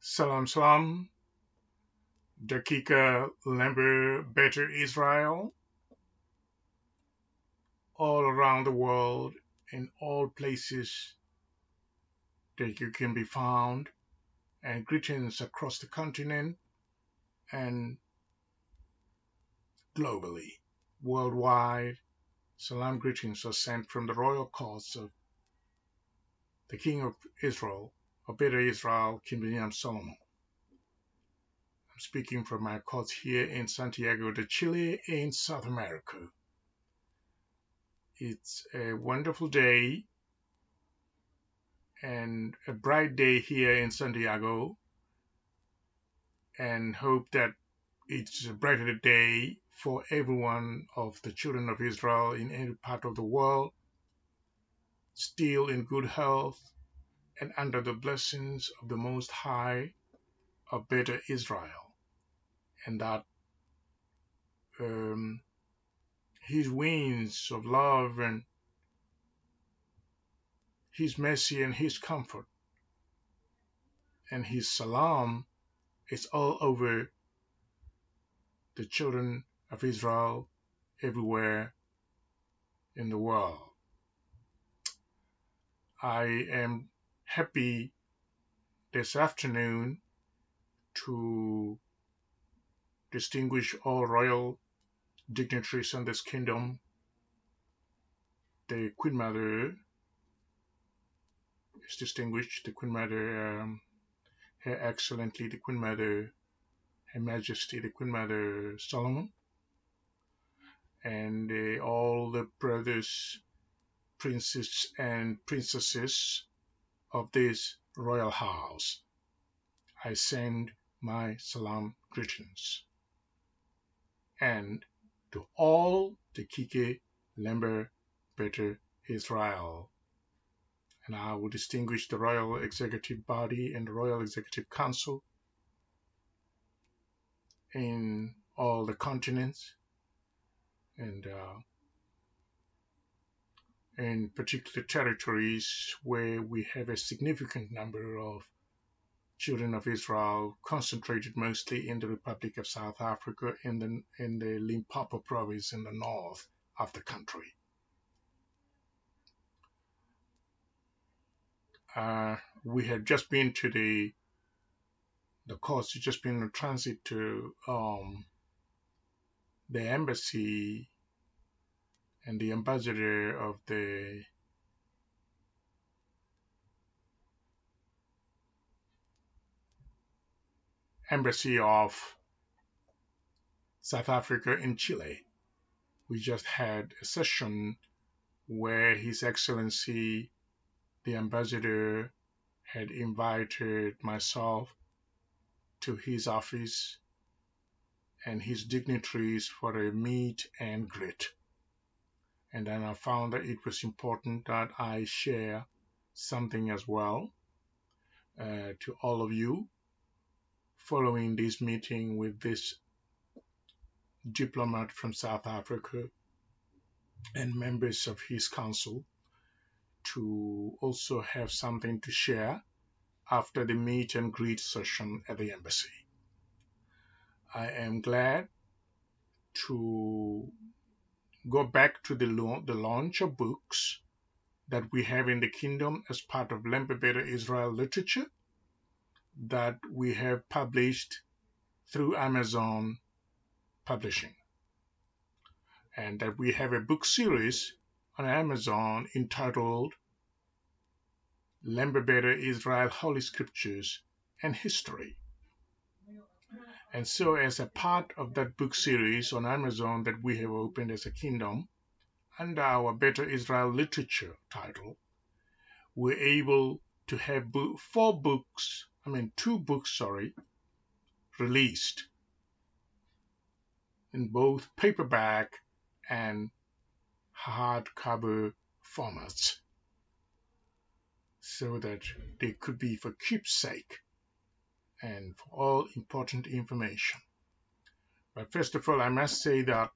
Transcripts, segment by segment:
Salam salam, Dakika Lemba Beta Ezirael, all around the world, in all places that you can be found, and greetings across the continent and globally, worldwide. Salam greetings are sent from the royal courts of the King of Israel, of Beta Ezirael Kingdom Solomon. I'm speaking from my courts here in Santiago de Chile in South America. It's a wonderful day and a bright day here in Santiago, and hope that it's a brighter day for every one of the children of Israel in any part of the world, still in good health and under the blessings of the Most High of Beta Israel, and that um, His wings of love and His mercy and His comfort and His salam is all over the children of Israel everywhere in the world. I am happy this afternoon to distinguish all royal dignitaries in this kingdom. The Queen Mother is distinguished, the Queen Mother, Her Excellency, the Queen Mother, Her Majesty, the Queen Mother Solomon, and all the brothers, princes, and princesses of this royal house. I send my salam greetings. And to all the Kike Lemba Beta Ezirael. And I will distinguish the Royal Executive Body and the Royal Executive Council in all the continents and in particular territories where we have a significant number of children of Israel, concentrated mostly in the Republic of South Africa in the Limpopo province in the north of the country. We had just been to the course had just been in transit to the embassy and the ambassador of the embassy of South Africa in Chile. We just had a session where His Excellency the ambassador had invited myself to his office and his dignitaries for a meet and greet. And then I found that it was important that I share something as well to all of you following this meeting with this diplomat from South Africa and members of his council, to also have something to share after the meet and greet session at the embassy. I am glad to go back to the launch of books that we have in the kingdom as part of Lemba Beta Ezirael literature that we have published through Amazon Publishing, and that we have a book series on Amazon entitled Lemba Beta Ezirael Holy Scriptures and History. And so as a part of that book series on Amazon that we have opened as a kingdom, under our Beta Ezirael literature title, we're able to have two books, released in both paperback and hardcover formats, so that they could be for keepsake and for all important information. But first of all, I must say that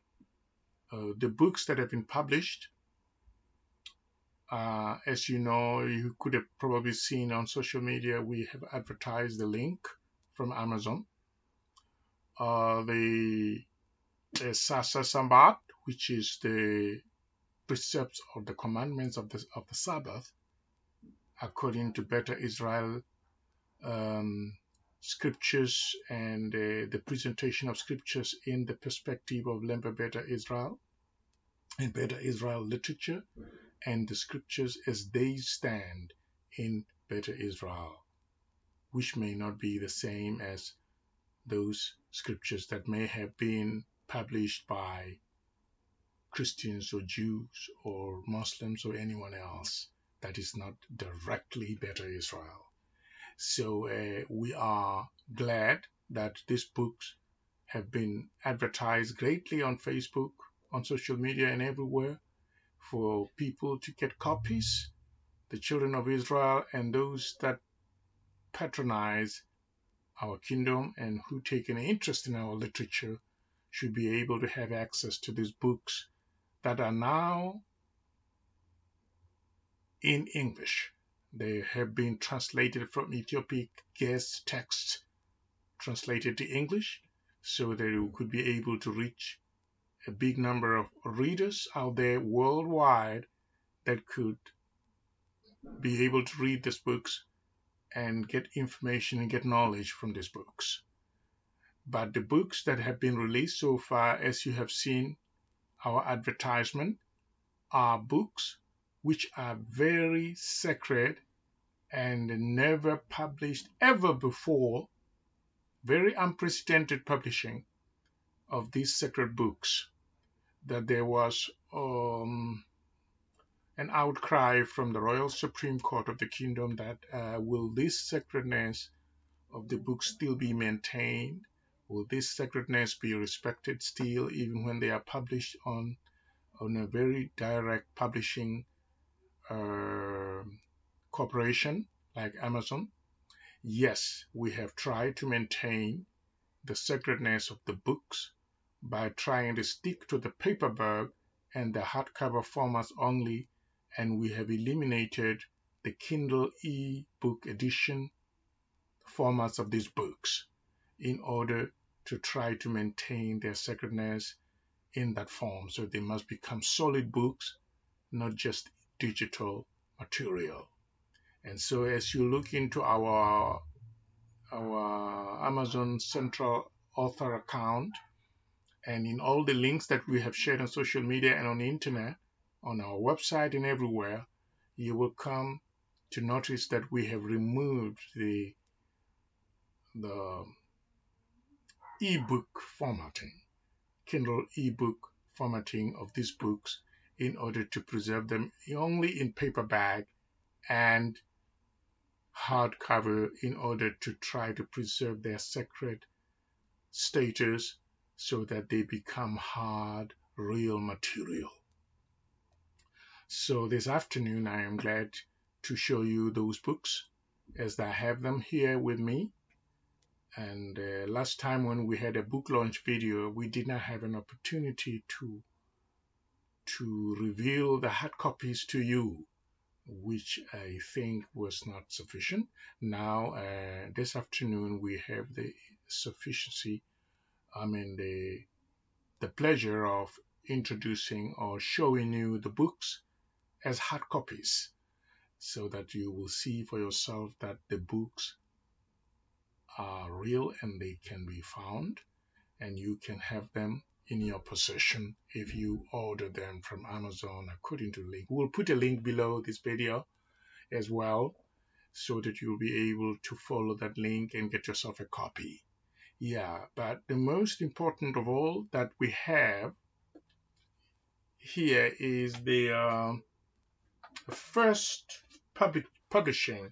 the books that have been published As you know, you could have probably seen on social media, we have advertised the link from Amazon. The Sasa Sambat, which is the precepts or the commandments of the Sabbath, according to Beta Israel um, scriptures and the presentation of scriptures in the perspective of Lemba Beta Israel and Beta Israel literature and the scriptures as they stand in Beta Israel, which may not be the same as those scriptures that may have been published by Christians or Jews or Muslims or anyone else that is not directly Beta Israel. So we are glad that these books have been advertised greatly on Facebook, on social media, and everywhere for people to get copies. The children of Israel and those that patronize our kingdom and who take an interest in our literature should be able to have access to these books that are now in English. They have been translated from Ethiopic guest texts, translated to English, so that we could be able to reach a big number of readers out there worldwide that could be able to read these books and get information and get knowledge from these books. But the books that have been released so far, as you have seen our advertisement, are books which are very sacred and never published ever before, very unprecedented publishing of these sacred books, that there was an outcry from the Royal Supreme Court of the Kingdom that will this sacredness of the books still be maintained? Will this sacredness be respected still, even when they are published on a very direct publishing uh, corporation like Amazon? Yes, we have tried to maintain the sacredness of the books by trying to stick to the paperback and the hardcover formats only, and we have eliminated the Kindle e-book edition formats of these books in order to try to maintain their sacredness in that form. So they must become solid books, not just digital material. And so as you look into our Amazon Central Author account, and in all the links that we have shared on social media and on the internet, on our website and everywhere, you will come to notice that we have removed the ebook formatting, Kindle ebook formatting of these books in order to preserve them only in paperback and hardcover in order to try to preserve their sacred status so that they become hard, real material. So this afternoon I am glad to show you those books as I have them here with me. And last time when we had a book launch video, we did not have an opportunity to reveal the hard copies to you, which I think was not sufficient. Now, this afternoon, we have the sufficiency, the pleasure of introducing or showing you the books as hard copies so that you will see for yourself that the books are real and they can be found and you can have them in your possession if you order them from Amazon according to the link. We'll put a link below this video as well so that you'll be able to follow that link and get yourself a copy. Yeah, but the most important of all that we have here is the first publishing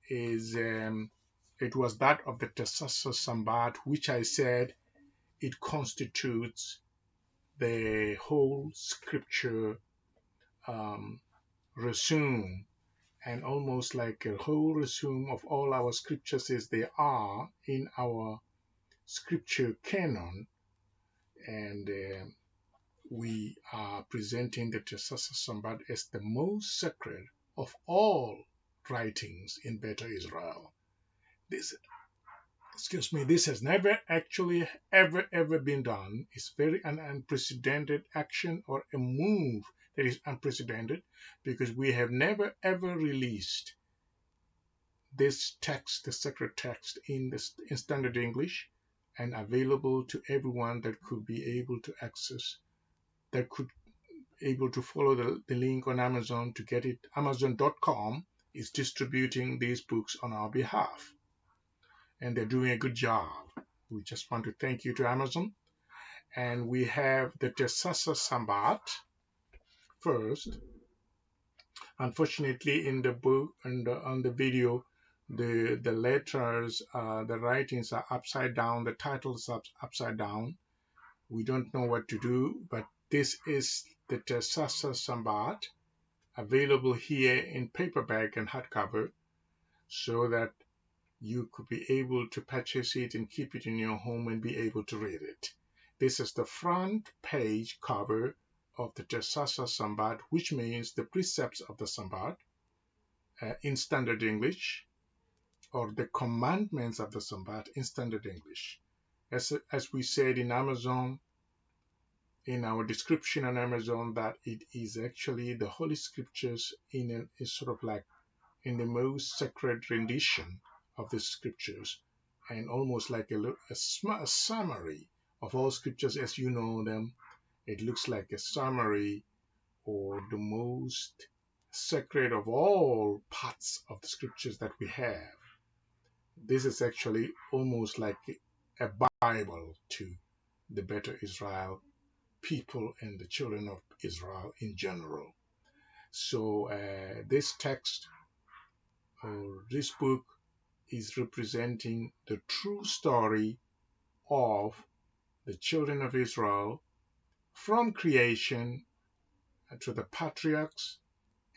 is it was that of the Tesasa Sambat, which I said it constitutes the whole scripture resume, and almost like a whole resume of all our scriptures as they are in our scripture canon. And we are presenting the Tesasa Sambat as the most sacred of all writings in Beta Israel. This, this has never actually ever been done. It's very an unprecedented action or a move that is unprecedented because we have never ever released this text, the sacred text, in standard English and available to everyone that could be able to access, that could able to follow the link on Amazon to get it. Amazon.com is distributing these books on our behalf, and they're doing a good job. We just want to thank you to Amazon. And we have the Tesasa Sambat first. Unfortunately, in the book and on the video, the letters, the writings are upside down, the titles are upside down. We don't know what to do, but this is the Tesasa Sambat, available here in paperback and hardcover, so that you could be able to purchase it and keep it in your home and be able to read it. This is the front page cover of the Tesasa Sambat, which means the precepts of the Sambat in standard English, or the commandments of the Sambat in standard English. As we said in Amazon, in our description on Amazon, that it is actually the Holy Scriptures is sort of like in the most sacred rendition of the Scriptures, and almost like a summary of all Scriptures as you know them. It looks like a summary or the most sacred of all parts of the Scriptures that we have. This is actually almost like a Bible to the Beta Israel people and the children of Israel in general. So this text or this book is representing the true story of the children of Israel from creation to the patriarchs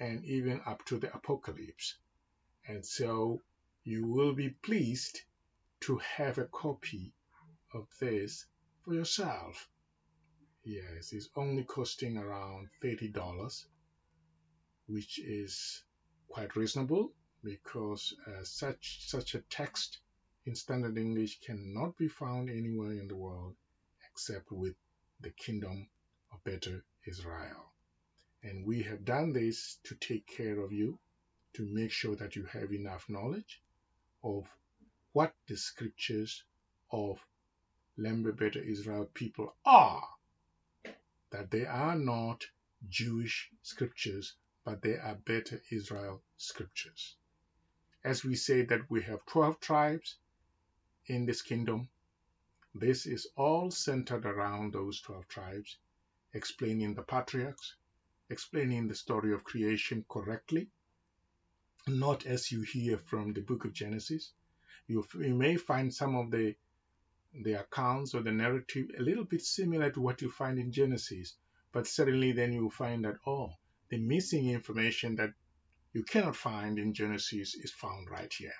and even up to the apocalypse. And so you will be pleased to have a copy of this for yourself. Yes, it's only costing around $30, which is quite reasonable because such a text in standard English cannot be found anywhere in the world except with the Kingdom of Beta Israel. And we have done this to take care of you, to make sure that you have enough knowledge of what the scriptures of Lemba Beta Ezirael people are, that they are not Jewish scriptures, but they are Beta Israel scriptures. As we say that we have 12 tribes in this kingdom, this is all centered around those 12 tribes, explaining the patriarchs, explaining the story of creation correctly, not as you hear from the book of Genesis. You may find some of the accounts or the narrative a little bit similar to what you find in Genesis, but suddenly then you find that, the missing information that you cannot find in Genesis is found right here.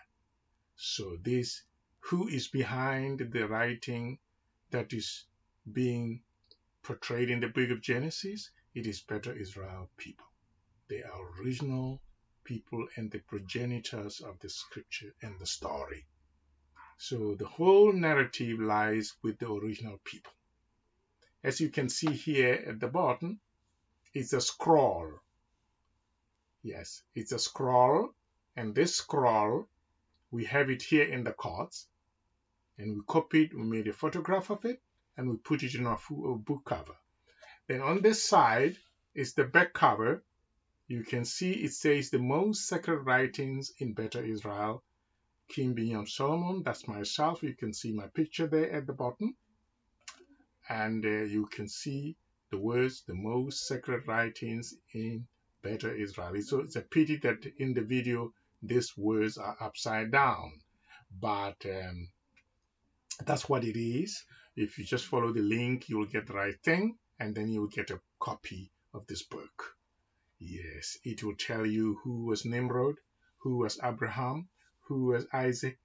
So this, who is behind the writing that is being portrayed in the book of Genesis? It is Beta Israel people. They are original people and the progenitors of the scripture and the story. So the whole narrative lies with the original people. As you can see here at the bottom, it's a scroll. Yes, it's a scroll, and this scroll, we have it here in the cards, and we copied, we made a photograph of it, and we put it in our book cover. Then on this side is the back cover. You can see it says the most sacred writings in Beta Israel, King Binyam Solomon. That's myself. You can see my picture there at the bottom. And you can see the words, the most sacred writings in Beta Israel. So it's a pity that in the video, these words are upside down. But that's what it is. If you just follow the link, you'll get the right thing. And then you'll get a copy of this book. Yes, it will tell you who was Nimrod, who was Abraham, who was Isaac,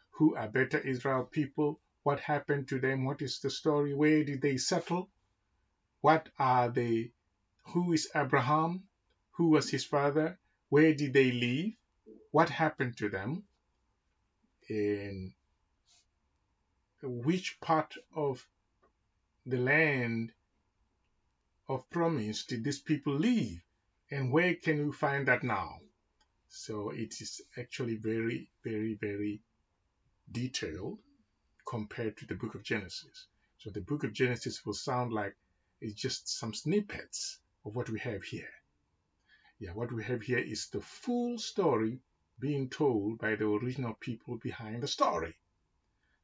who are Beta Israel people, what happened to them, what is the story, where did they settle, What are they? Who is Abraham? Who was his father? Where did they live? What happened to them? In which part of the land of promise did these people live? And where can we find that now? So it is actually very, very, very detailed compared to the book of Genesis. So the book of Genesis will sound like it's just some snippets of what we have here. Yeah, what we have here is the full story being told by the original people behind the story.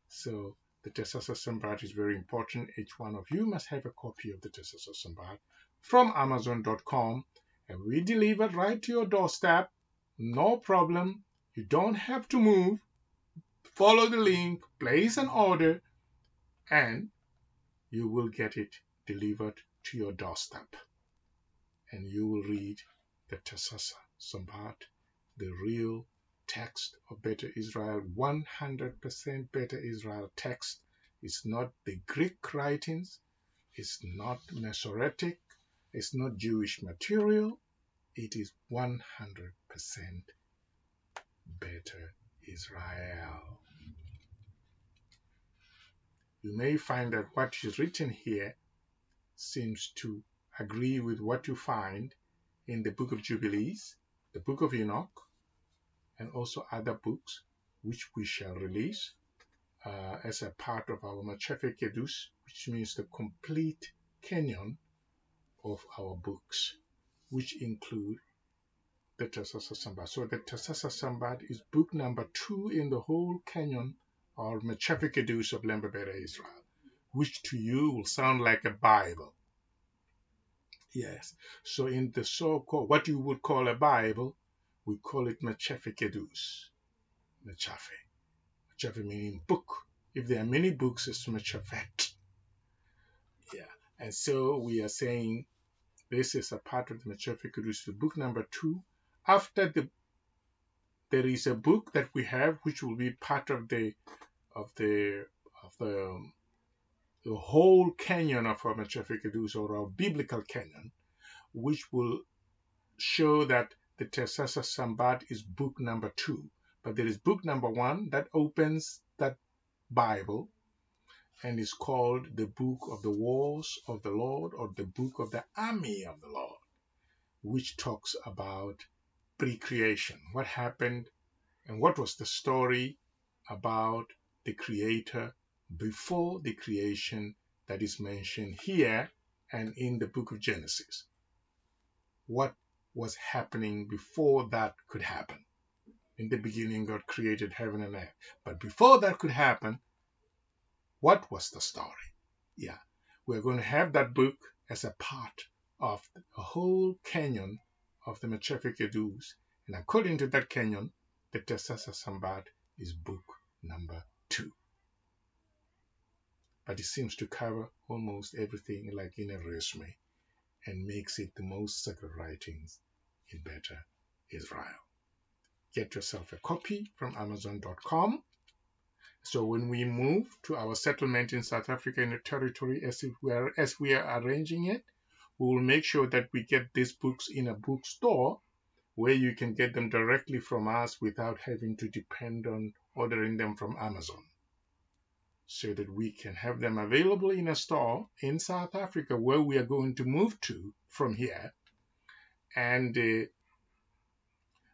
So the Tesasa Sambat is very important. Each one of you must have a copy of the Tesasa Sambat from Amazon.com, and we deliver right to your doorstep. No problem. You don't have to move. Follow the link, place an order, and you will get it delivered to your doorstep. And you will read the Tesasa Sambat, the real text of Beta Israel, 100% Beta Israel text. It's not the Greek writings, it's not Masoretic, it's not Jewish material. It is 100% Beta Israel. You may find that what is written here seems to agree with what you find in the book of Jubilees, the book of Enoch, and also other books which we shall release as a part of our Machefe Kedus, which means the complete canon of our books, which include the Tesasa Sambat. So the Tesasa Sambat is book number 2 in the whole canon or Machefe Kedus of Lemba Beta Ezirael, which to you will sound like a Bible. Yes, so in the so-called, what you would call a Bible, we call it Machefe Kedus. Machefe. Machefe meaning book. If there are many books, it's Machefet. Yeah, and so we are saying this is a part of the Machefe Kedus, book number 2. After there is a book that we have which will be part of the whole canon of our Machefe Kedus, or our biblical canon, which will show that the Tesasa Sambat is book number 2. But there is book number 1 that opens that Bible and is called the Book of the Wars of the Lord, or the Book of the Army of the Lord, which talks about pre-creation. What happened and what was the story about the Creator before the creation that is mentioned here and in the book of Genesis. What was happening before that could happen? In the beginning, God created heaven and earth. But before that could happen, what was the story? Yeah, we're going to have that book as a part of the whole canon of the Machefe Kedus. And according to that canon, the Tesasa Sambat is book number 2. But it seems to cover almost everything like in a resume and makes it the most sacred writings in Beta Israel. Get yourself a copy from Amazon.com. So when we move to our settlement in South Africa in the territory, as we are arranging it, we will make sure that we get these books in a bookstore where you can get them directly from us without having to depend on ordering them from Amazon, so that we can have them available in a store in South Africa where we are going to move to from here. And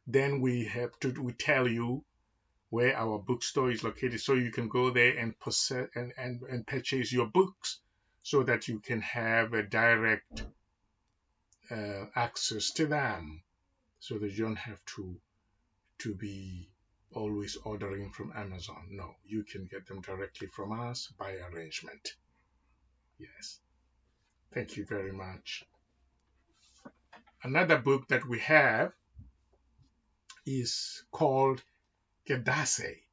then we tell you where our bookstore is located, so you can go there and possess and purchase your books, so that you can have a direct access to them, so that you don't have to be always ordering from Amazon. No, you can get them directly from us by arrangement. Yes. Thank you very much. Another book that we have is called Kedasse.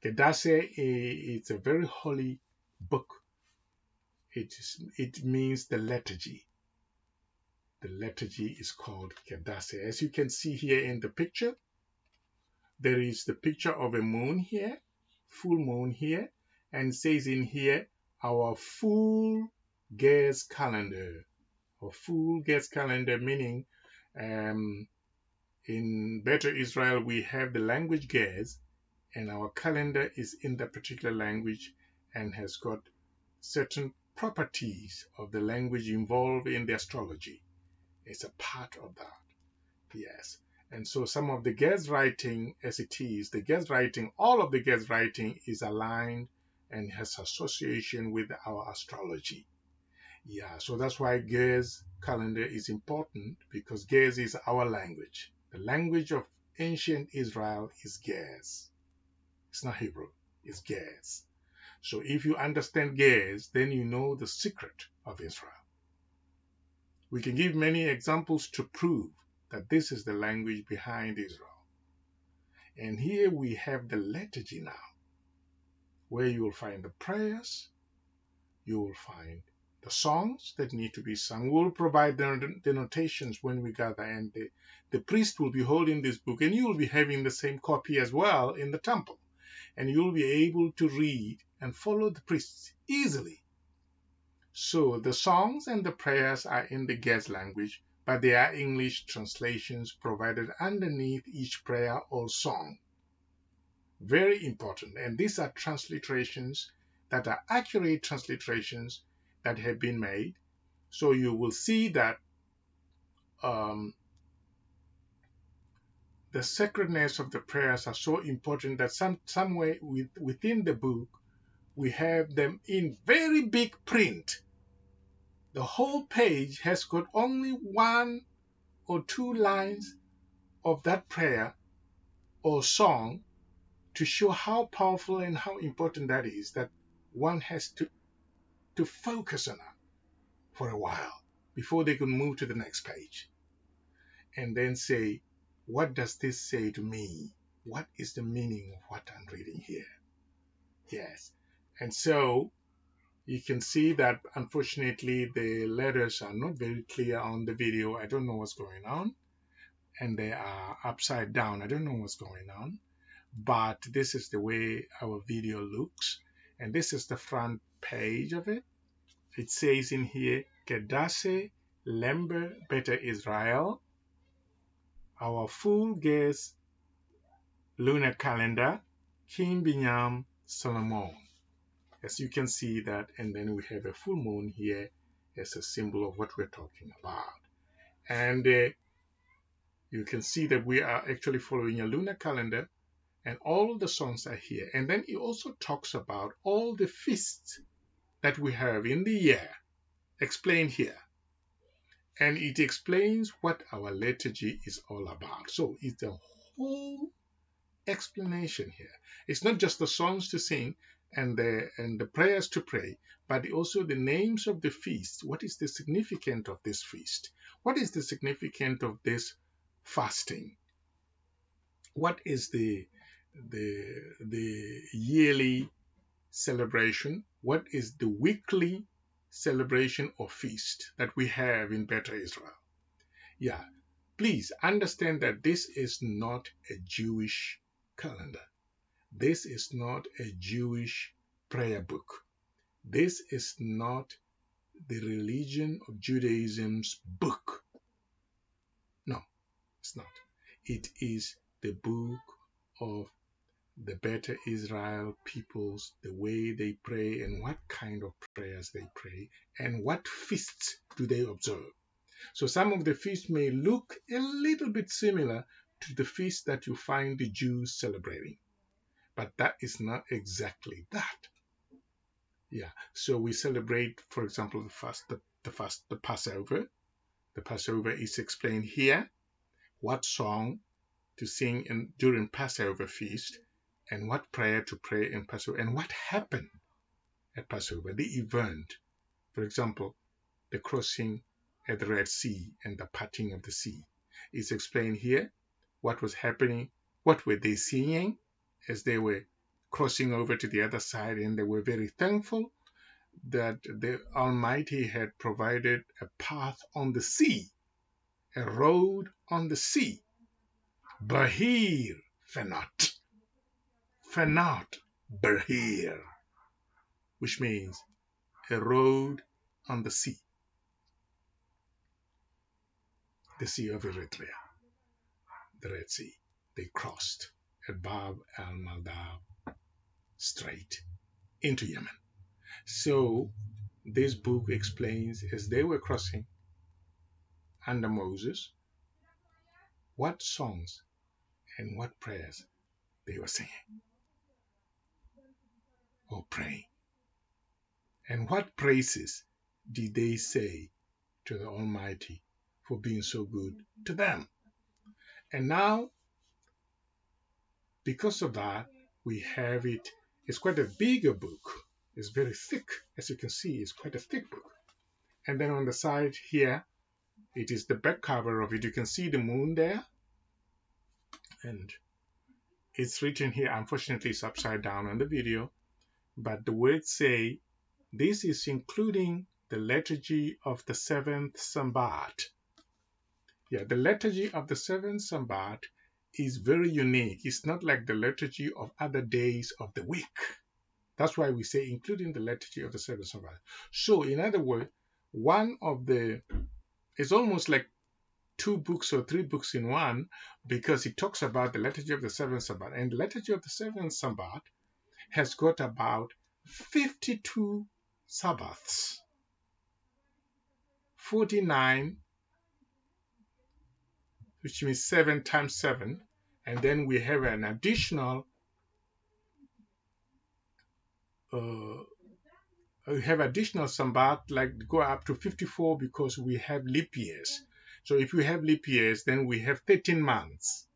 Kedasse is a very holy book. It means the liturgy. The liturgy is called Kedasse. As you can see here in the picture, there is the picture of a moon here, full moon here, and it says in here, our full Gears calendar. or full Gez calendar, meaning in Beta Israel we have the language Gez, and our calendar is in that particular language and has got certain properties of the language involved in the astrology. It's a part of that. Yes. And so some of the Gez writing, as it is, the Gez writing, all of the Gez writing is aligned and has association with our astrology. Yeah, so that's why Gez calendar is important, because Gez is our language. The language of ancient Israel is Gez. It's not Hebrew, it's Gez. So if you understand Gez, then you know the secret of Israel. We can give many examples to prove that this is the language behind Israel. And here we have the liturgy now, where you will find the prayers, you will find the songs that need to be sung. We'll provide the notations when we gather, and the priest will be holding this book, and you will be having the same copy as well in the temple. And you'll be able to read and follow the priests easily. So the songs and the prayers are in the Gez language, but there are English translations provided underneath each prayer or song. Very important. And these are transliterations that are accurate transliterations that have been made. So you will see that the sacredness of the prayers are so important that somewhere within the book we have them in very big print. The whole page has got only 1 or 2 lines of that prayer or song to show how powerful and how important that is, that one has to focus on it for a while before they can move to the next page and then say, what does this say to me? What is the meaning of what I'm reading here? Yes. And so you can see that unfortunately the letters are not very clear on the video. I don't know what's going on. And they are upside down. I don't know what's going on. But this is the way our video looks. And this is the front page of it. It says in here, Kedase Lemba Beta Ezirael, our full Gez lunar calendar, King Binyam Solomon. As you can see that, and then we have a full moon here as a symbol of what we're talking about. And you can see that we are actually following a lunar calendar, and all the songs are here. And then it also talks about all the feasts that we have in the year, explained here. And it explains what our liturgy is all about. So it's a whole explanation here. It's not just the songs to sing and the prayers to pray, but also the names of the feast. What is the significance of this feast? What is the significance of this fasting? What is the yearly celebration? What is the weekly celebration or feast that we have in Beta Israel? Yeah, please understand that this is not a Jewish calendar. This is not a Jewish prayer book. This is not the religion of Judaism's book. No, it's not. It is the book of the Beta Israel peoples, the way they pray and what kind of prayers they pray and what feasts do they observe. So some of the feasts may look a little bit similar to the feasts that you find the Jews celebrating, but that is not exactly that. Yeah, so we celebrate, for example, the Passover. The Passover is explained here, what song to sing during Passover feast, and what prayer to pray in Passover, and what happened at Passover, the event. For example, the crossing at the Red Sea and the parting of the sea is explained here. What was happening, what were they seeing as they were crossing over to the other side, and they were very thankful that the Almighty had provided a path on the sea, a road on the sea. Bahir Fenat. Fenat Bahir, which means a road on the sea. the Sea of Eritrea, the Red Sea. They crossed at Bab al-Mandab Strait into Yemen. So this book explains, as they were crossing under Moses, what songs and what prayers they were singing or praying. And what praises did they say to the Almighty for being so good to them? And now, because of that, we have it. It's quite a bigger book. It's very thick. As you can see, it's quite a thick book. And then on the side here, it is the back cover of it. You can see the moon there. And it's written here. Unfortunately, it's upside down on the video. But the words say, this is including the liturgy of the seventh Sambat. Yeah, the liturgy of the seventh Sambat is very unique. It's not like the liturgy of other days of the week. That's why we say including the liturgy of the seventh Sabbath. So, in other words, it's almost like 2 books or 3 books in one, because it talks about the liturgy of the seventh Sabbath. And the liturgy of the seventh Sabbath has got about 52 Sabbaths, 49, which means 7 times 7. And then we have an additional Sambat, like go up to 54, because we have leap years. So if we have leap years, then we have 13 months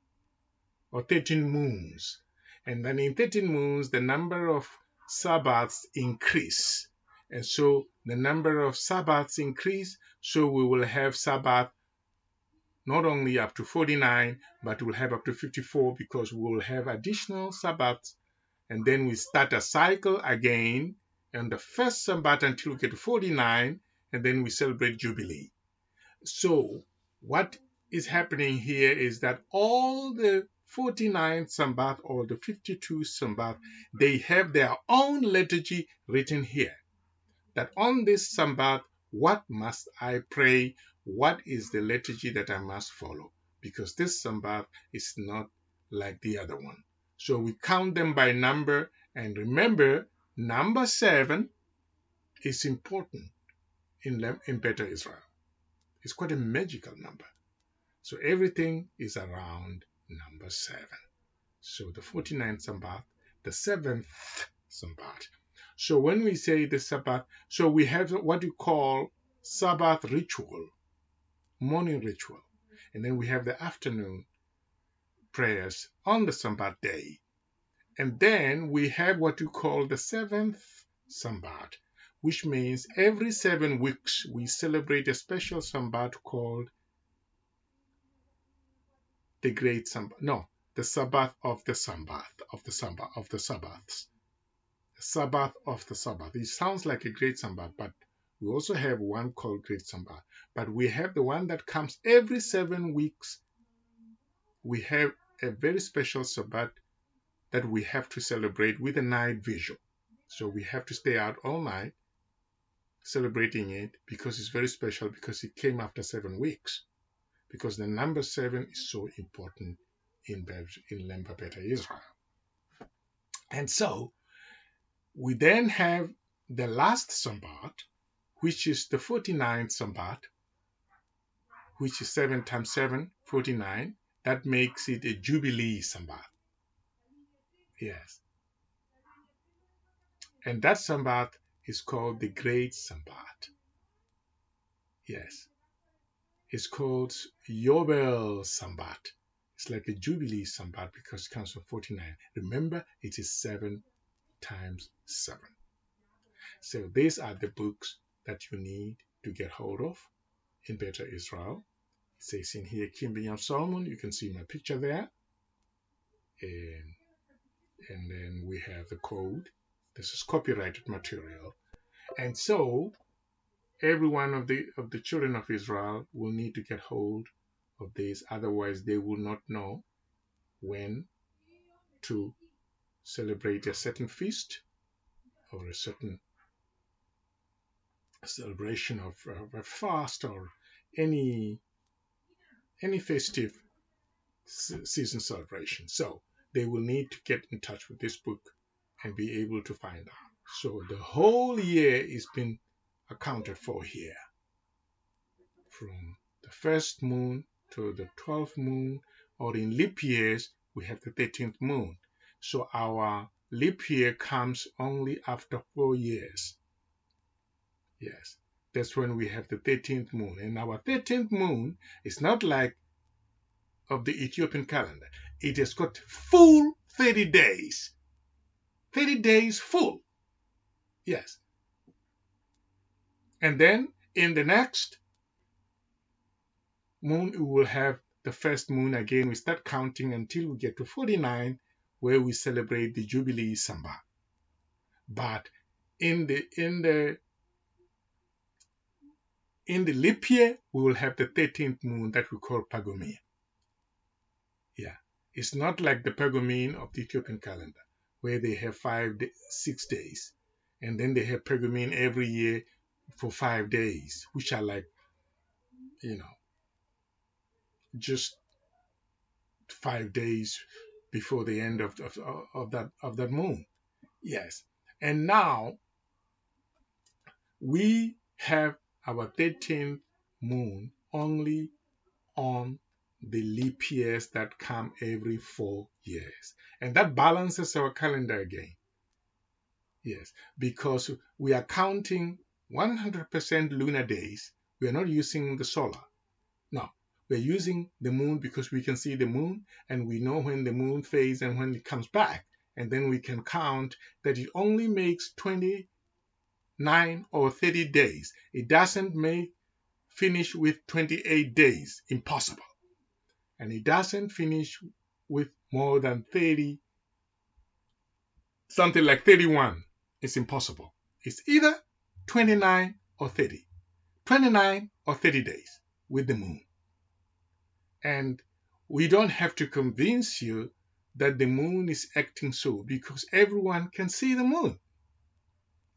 or 13 moons. And then in 13 moons, the number of Sabbats increase. And so the number of Sabbats increase, so we will have Sabbath not only up to 49, but we'll have up to 54, because we will have additional Sabbats. And then we start a cycle again on the first Sabbath until we get to 49, and then we celebrate Jubilee. So what is happening here is that all the 49 Sabbath or the 52 Sabbath, they have their own liturgy written here. That on this Sabbath, what must I pray? What is the liturgy that I must follow? Because this Sabbath is not like the other one. So we count them by number, and remember, number 7 is important in Beta Ezirael. It's quite a magical number. So everything is around number 7. So the 49th Sabbath, the 7th Sabbath. So when we say the Sabbath, so we have what you call Sabbath ritual, morning ritual. And then we have the afternoon prayers on the Sabbath day. And then we have what you call the 7th Sabbath, which means every 7 weeks we celebrate a special Sabbath called the Great Sabbath. No, the Sabbath of the Sabbath, of the Sabbath, of the Sabbaths. The Sabbath of the Sabbath. It sounds like a Great Sabbath, but we also have one called Great Sabbath. But we have the one that comes every 7 weeks. We have a very special Sabbath that we have to celebrate with a night vigil. So we have to stay out all night celebrating it, because it's very special, because it came after 7 weeks. Because the number 7 is so important in Lemba Beta Ezirael. And so we then have the last Sabbath, which is the 49th Sabbath, which is 7 times 7, 49. That makes it a Jubilee Sabbath. Yes. And that Sabbath is called the Great Sabbath. Yes. It's called Yobel Sabbath. It's like a Jubilee Sabbath because it comes from 49. Remember, it is 7 times 7. So these are the books that you need to get hold of in Beta Ezirael. It says in here, Kingdom of Solomon. You can see my picture there. And then we have the code. This is copyrighted material. And so every one of the children of Israel will need to get hold of this. Otherwise, they will not know when to celebrate a certain feast or a certain celebration of a fast or any any festive season celebration. So they will need to get in touch with this book and be able to find out. So the whole year is been accounted for here, from the first moon to the 12th moon, or in leap years, we have the 13th moon. So our leap year comes only after 4 years. Yes, that's when we have the 13th moon. And our 13th moon is not like of the Ethiopian calendar. It has got full 30 days. 30 days full. Yes. And then in the next moon, we will have the first moon again. We start counting until we get to 49, where we celebrate the Jubilee Samba. But in the leap year, we will have the 13th moon that we call Pagomia. Yeah, it's not like the Pagomine of the Ethiopian calendar, where they have 6 days, and then they have Pagomine every year for 5 days, which are like, just 5 days before the end of that moon. Yes, and now we have our 13th moon only on the leap years that come every 4 years, and that balances our calendar again. Yes, because we are counting 100% lunar days. We are not using the solar. No, we're using the moon because we can see the moon and we know when the moon fades and when it comes back. And then we can count that it only makes 29 or 30 days. It doesn't finish with 28 days. Impossible. And it doesn't finish with more than 30, something like 31. It's impossible. It's either 29 or 30. 29 or 30 days with the moon. And we don't have to convince you that the moon is acting so, because everyone can see the moon.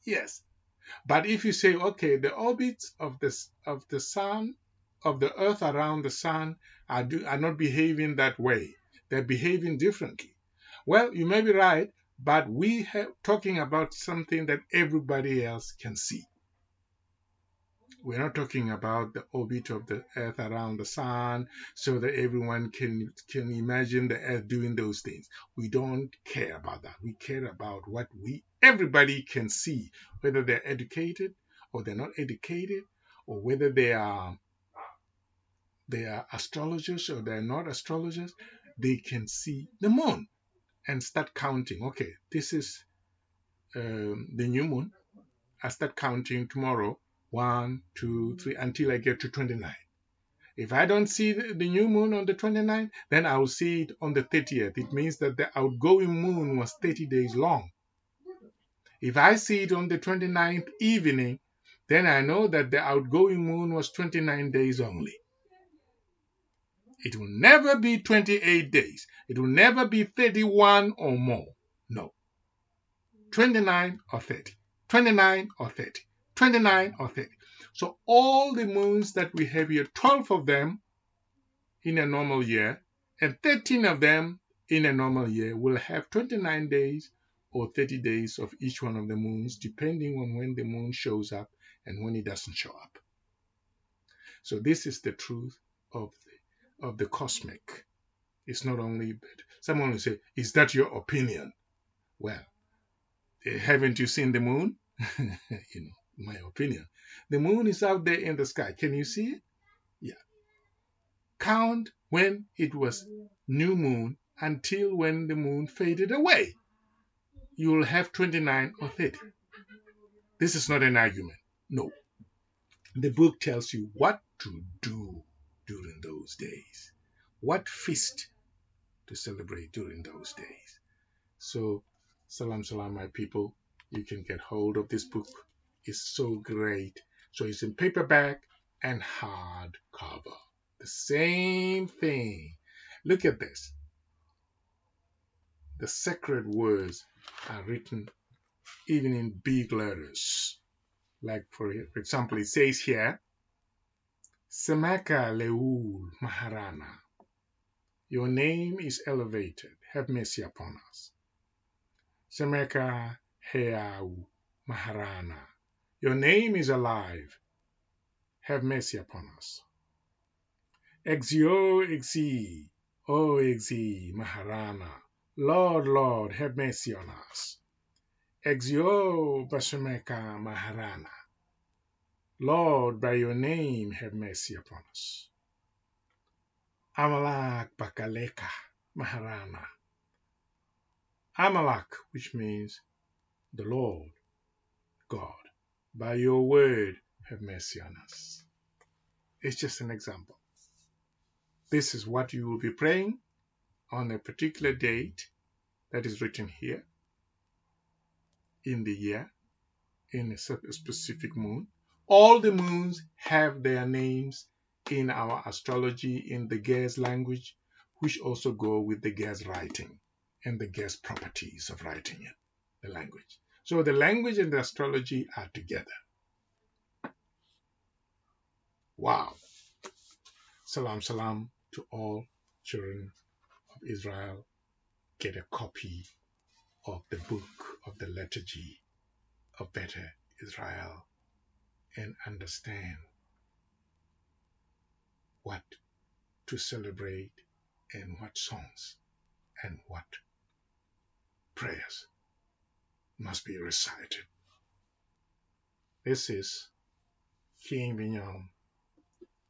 Yes. But if you say, okay, the orbits of the sun, of the earth around the sun are not behaving that way. They're behaving differently. Well, you may be right, but we are talking about something that everybody else can see. We're not talking about the orbit of the earth around the sun so that everyone can imagine the earth doing those things. We don't care about that. We care about what everybody can see, whether they're educated or they're not educated, or whether they are astrologers or they're not astrologers. They can see the moon and start counting. Okay, this is the new moon. I start counting tomorrow. 1, 2, 3, until I get to 29. If I don't see the new moon on the 29th, then I will see it on the 30th. It means that the outgoing moon was 30 days long. If I see it on the 29th evening, then I know that the outgoing moon was 29 days only. It will never be 28 days. It will never be 31 or more. No. 29 or 30. 29 or 30. 29 or 30. So all the moons that we have here, 12 of them in a normal year and 13 of them in a normal year, will have 29 days or 30 days of each one of the moons, depending on when the moon shows up and when it doesn't show up. So this is the truth of the cosmic. It's not only, someone will say, is that your opinion? Well, haven't you seen the moon? My opinion. The moon is out there in the sky. Can you see it? Yeah. Count when it was new moon until when the moon faded away. You will have 29 or 30. This is not an argument. No. The book tells you what to do during those days. What feast to celebrate during those days. So, salam, my people. You can get hold of this book. It's so great. So it's in paperback and hardcover. The same thing. Look at this. The sacred words are written even in big letters. Like for example, it says here, Semaka Leul Maharana. Your name is elevated. Have mercy upon us. Semeka Heau Maharana. Your name is alive. Have mercy upon us. Exio Exi. O Exi Maharana. Lord, Lord, have mercy on us. Exio Basemeka Maharana. Lord, by your name, have mercy upon us. Amalak Bakaleka Maharana. Amalak, which means the Lord, God. By your word, have mercy on us. It's just an example. This is what you will be praying on a particular date that is written here in the year, in a specific moon. All the moons have their names in our astrology in the Ge'ez language, which also go with the Ge'ez writing and the Ge'ez properties of writing it, the language. So the language and the astrology are together. Wow. Salam, salam to all children of Israel. Get a copy of the book of the liturgy of Beta Ezirael and understand what to celebrate and what songs and what prayers must be recited. This is King Binyam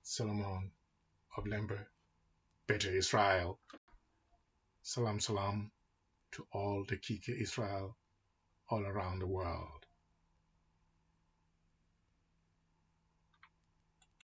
Solomon of Lemba Beta Ezirael. Salam salam to all the Kike Israel all around the world.